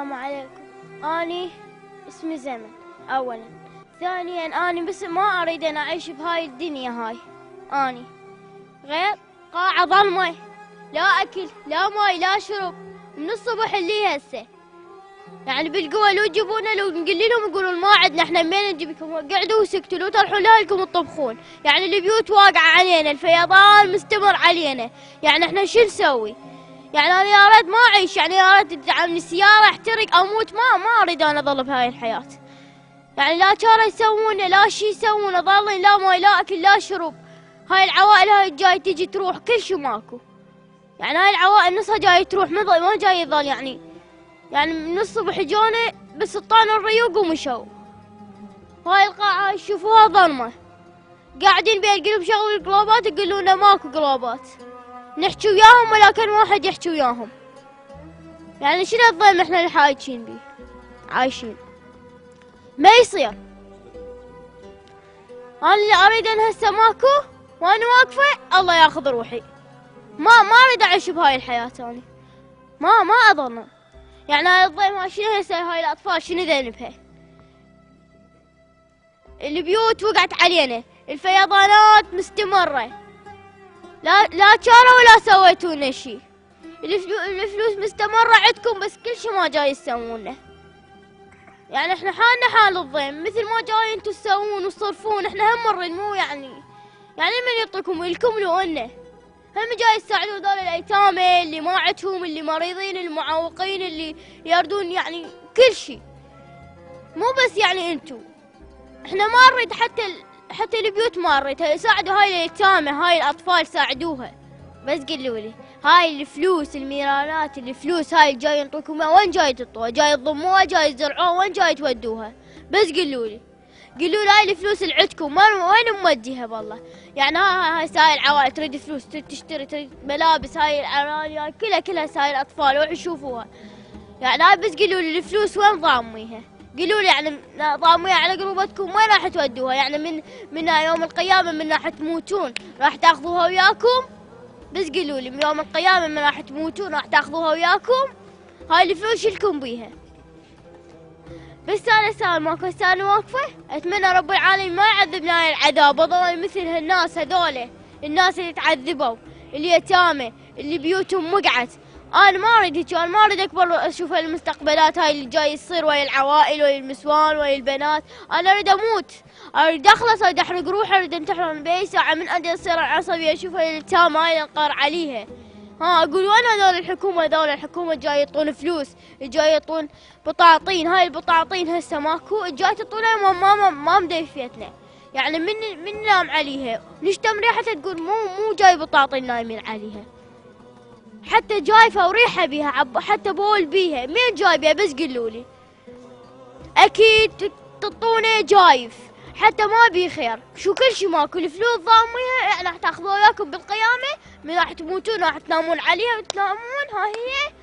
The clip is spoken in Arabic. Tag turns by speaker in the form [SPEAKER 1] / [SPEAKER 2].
[SPEAKER 1] السلام عليكم. أني اسمي زمن أولا. ثانيا أني بس ما أريد أن أعيش بهاي الدنيا هاي. أني غير قاعة ظلمة، لا أكل لا ماي لا شرب من الصبح اللي هسه. يعني بالقوة لو تجيبونا، لو نقول لهم يقولون ما عندنا، احنا منين نجيبكم؟ قعدوا وسكتوا، لو تروحوا لأهلكم تطبخون. يعني البيوت واقعة علينا، الفيضان مستمر علينا، يعني احنا شو نسوي؟ يعني انا يا ريت ما اعيش، يعني يا ريت تدعمني السيارة احترق اموت، ما اريد انا اظل بهاي الحياة. يعني لا كانوا يسوون لا شي يسوون، ظلين لا ماي لا اكل لا شرب. هاي العوائل هاي جاي تجي تروح كل شي ماكو. يعني هاي العوائل نصها جاي تروح، ما جاي يظل. يعني من الصبح جونا بس طانوا الريوق ومشوا. هاي القاعة هاي تشوفوها ظلمة، قاعدين بين القلب شغل القلوبات يقولون ماكو قلوبات. نحكي وياهم ولا كان واحد يحكي وياهم. يعني شنو الظلم احنا اللي عايشين بيه؟ عايشين ما يصير. انا اللي اريد ان هسه ماكو وانا واقفة الله ياخذ روحي. ما اريد اعيش بهاي الحياة ثاني. ما اظن. يعني هاي الظلم هاي شنو هسه؟ هاي الاطفال شنو ذنبها؟ البيوت وقعت علينا، الفيضانات مستمرة، لا كانوا ولا سويتوا لنا شي. الفلوس مستمرة عندكم بس كل شي ما جاي تسوونه. يعني احنا حالنا حال الضيم، مثل ما جاي انتو تسوون وتصرفون احنا هم نريد. مو يعني من يعطيكم لكم لو انه هم جاي يساعدون ذول الايتام اللي ما عندهم، اللي مريضين، المعوقين، اللي يردون يعني كل شي. مو بس يعني انتو، احنا ما نريد حتى البيوت ما نريدها. ساعدوا هاي الايتام، هاي الاطفال ساعدوها. بس قولوا لي هاي الفلوس الميرانات، الفلوس هاي جاي ينطوكم وين جاي تطوها؟ جاي تضموها؟ جاي تزرعوها؟ وين جاي تودوها؟ بس قولوا لي هاي الفلوس اللي عندكم وين موديها بالله؟ يعني هاي العوائل تريد فلوس، تريد تشتري، تريد ملابس، هاي العراني هاي كلها هاي الاطفال روحوا شوفوها. يعني هاي بس قولوا لي الفلوس وين ضاميها؟ قولوا لي يعني ضاميها على قروبتكم وين راح تودوها؟ يعني من يوم القيامة من راح تموتون راح تاخذوها وياكم؟ بس قولوا لي من يوم القيامة من راح تموتون راح تاخذوها وياكم؟ هاي الفلوس شلكم بيها؟ بس انا ماكو انا واقفة اتمنى رب العالمين ما يعذبنا هاي العذاب، اظل مثل هالناس هذول، الناس اللي تعذبوا، اليتامى اللي بيوتهم وقعت. انا ما اريد هيك، انا ما اريد اكبر اشوف المستقبلات هاي اللي جاي يصير ويا العوائل ويا النسوان ويا البنات. انا اريد اموت، اريد اخلص، اريد احرق روحي، اريد انتحر باي ساعه. من ادري اصير عصبيه اشوف اليتامى هاي القار عليها. اقول وين هذول الحكومه؟ الحكومه جاي يعطون فلوس، جاي يعطون بطاطين. هاي البطاطين هسه ماكو، جاي تعطونها ما مديفتنا. يعني من نام عليها نشتم ريحتها تقول مو جاي بطاطين نايمين عليها، حتى جايفه وريحه بيها، حتى بول بيها. مين جايبها؟ بس قولوا لي. اكيد تعطونه جايف حتى ما بيه خير. شو كل شي ماكو، الفلوس ضاميها راح تاخذوها وياكم بالقيامه، من راح تموتون راح تنامون عليها وتنامون. ها هي